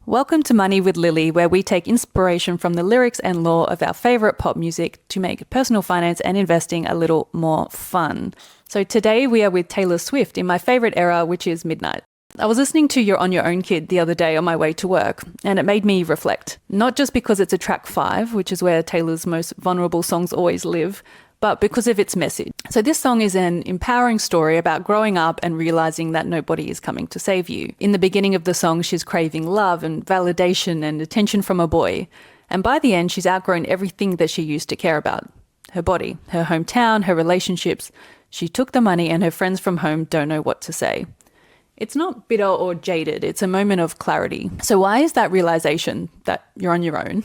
Welcome to Money with Lilly, where we take inspiration from the lyrics and lore of our favourite pop music to make personal finance and investing a little more fun. So today we are with Taylor Swift in my favourite era, which is midnight. I was listening to You're on Your Own Kid the other day on my way to work, and it made me reflect. Not just because it's a track 5, which is where Taylor's most vulnerable songs always live, but because of its message. So this song is an empowering story about growing up and realizing that nobody is coming to save you. In the beginning of the song, she's craving love and validation and attention from a boy. And by the end, she's outgrown everything that she used to care about. Her body, her hometown, her relationships. She took the money and her friends from home don't know what to say. It's not bitter or jaded, it's a moment of clarity. So why is that realization that you're on your own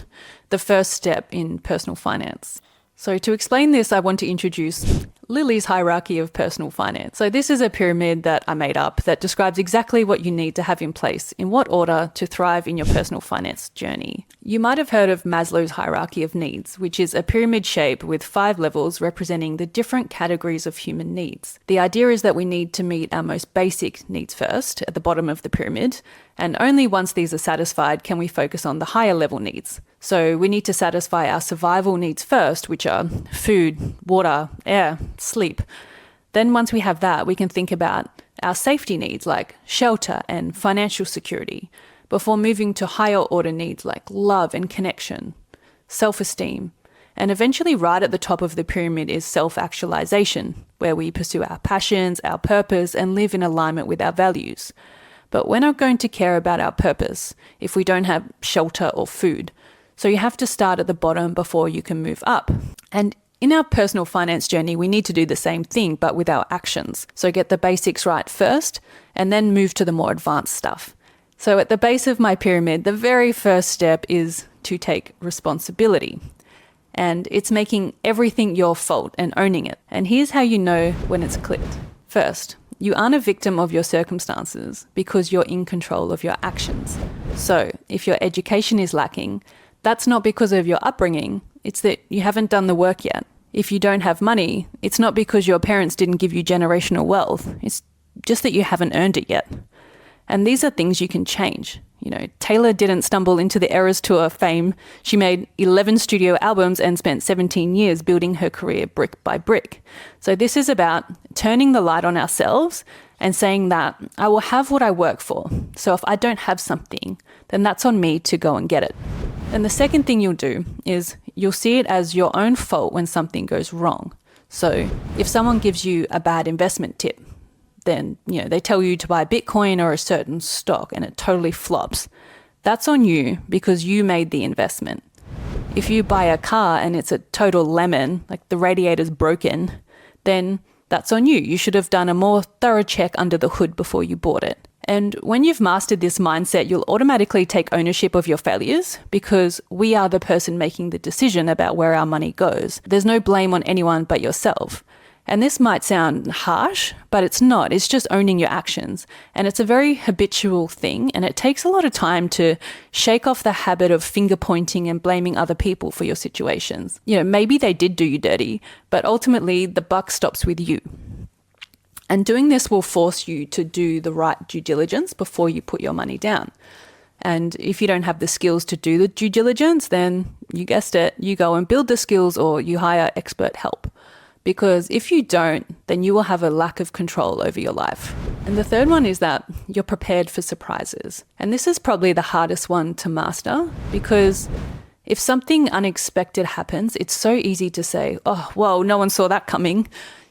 the first step in personal finance? So to explain this, I want to introduce Lilly's hierarchy of personal finance. So this is a pyramid that I made up that describes exactly what you need to have in place in what order to thrive in your personal finance journey. You might have heard of Maslow's hierarchy of needs, which is a pyramid shape with 5 levels representing the different categories of human needs. The idea is that we need to meet our most basic needs first at the bottom of the pyramid, and only once these are satisfied can we focus on the higher level needs. So we need to satisfy our survival needs first, which are food, water, air, sleep. Then once we have that, we can think about our safety needs like shelter and financial security before moving to higher order needs like love and connection, self-esteem. And eventually right at the top of the pyramid is self-actualization, where we pursue our passions, our purpose, and live in alignment with our values. But we're not going to care about our purpose if we don't have shelter or food. So you have to start at the bottom before you can move up. And in our personal finance journey, we need to do the same thing, but with our actions. So get the basics right first, and then move to the more advanced stuff. So at the base of my pyramid, the very first step is to take responsibility. And it's making everything your fault and owning it. And here's how you know when it's clicked. First, you aren't a victim of your circumstances because you're in control of your actions. So if your education is lacking, that's not because of your upbringing, it's that you haven't done the work yet. If you don't have money, it's not because your parents didn't give you generational wealth, it's just that you haven't earned it yet. And these are things you can change. You know, Taylor didn't stumble into the Eras Tour fame. She made 11 studio albums and spent 17 years building her career brick by brick. So this is about turning the light on ourselves and saying that I will have what I work for. So if I don't have something, then that's on me to go and get it. And the second thing you'll do is you'll see it as your own fault when something goes wrong. So if someone gives you a bad investment tip, then, they tell you to buy Bitcoin or a certain stock and it totally flops. That's on you because you made the investment. If you buy a car and it's a total lemon, like the radiator's broken, then that's on you. You should have done a more thorough check under the hood before you bought it. And when you've mastered this mindset, you'll automatically take ownership of your failures because we are the person making the decision about where our money goes. There's no blame on anyone but yourself. And this might sound harsh, but it's not. It's just owning your actions. And it's a very habitual thing, and it takes a lot of time to shake off the habit of finger pointing and blaming other people for your situations. Maybe they did do you dirty, but ultimately the buck stops with you. And doing this will force you to do the right due diligence before you put your money down. And if you don't have the skills to do the due diligence, then you guessed it, you go and build the skills or you hire expert help. Because if you don't, then you will have a lack of control over your life. And the third one is that you're prepared for surprises. And this is probably the hardest one to master because if something unexpected happens, it's so easy to say, oh, well, no one saw that coming.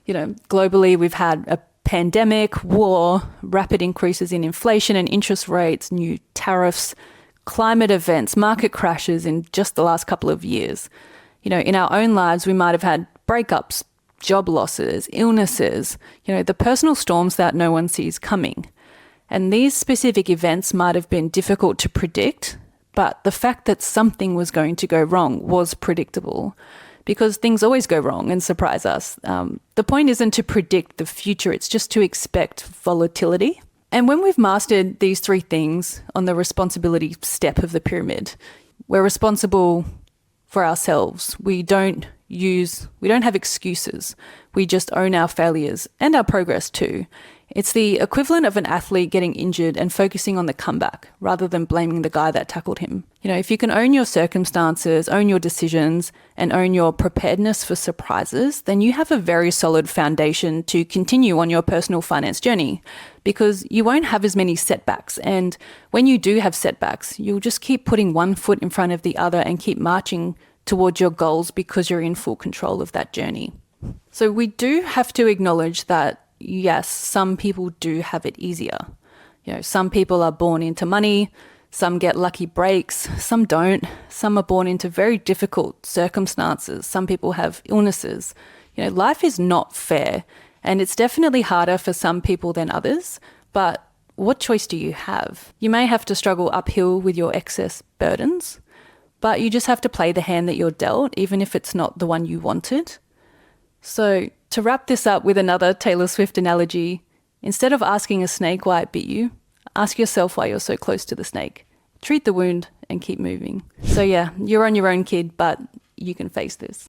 Globally, we've had a pandemic, war, rapid increases in inflation and interest rates, new tariffs, climate events, market crashes in just the last couple of years. In our own lives, we might have had breakups, job losses, illnesses, the personal storms that no one sees coming. And these specific events might have been difficult to predict, but the fact that something was going to go wrong was predictable because things always go wrong and surprise us. The point isn't to predict the future, it's just to expect volatility. And when we've mastered these 3 things on the responsibility step of the pyramid, we're responsible for ourselves. We don't have excuses. We just own our failures and our progress too. It's the equivalent of an athlete getting injured and focusing on the comeback rather than blaming the guy that tackled him. You know, if you can own your circumstances, own your decisions, and own your preparedness for surprises, then you have a very solid foundation to continue on your personal finance journey, because you won't have as many setbacks. And when you do have setbacks, you'll just keep putting one foot in front of the other and keep marching towards your goals because you're in full control of that journey. So we do have to acknowledge that, yes, some people do have it easier. You know, some people are born into money, some get lucky breaks, some don't. Some are born into very difficult circumstances. Some people have illnesses. You know, life is not fair, and it's definitely harder for some people than others, but what choice do you have? You may have to struggle uphill with your excess burdens, but you just have to play the hand that you're dealt, even if it's not the one you wanted. So to wrap this up with another Taylor Swift analogy, instead of asking a snake why it bit you, ask yourself why you're so close to the snake. Treat the wound and keep moving. So yeah, you're on your own, kid, but you can face this.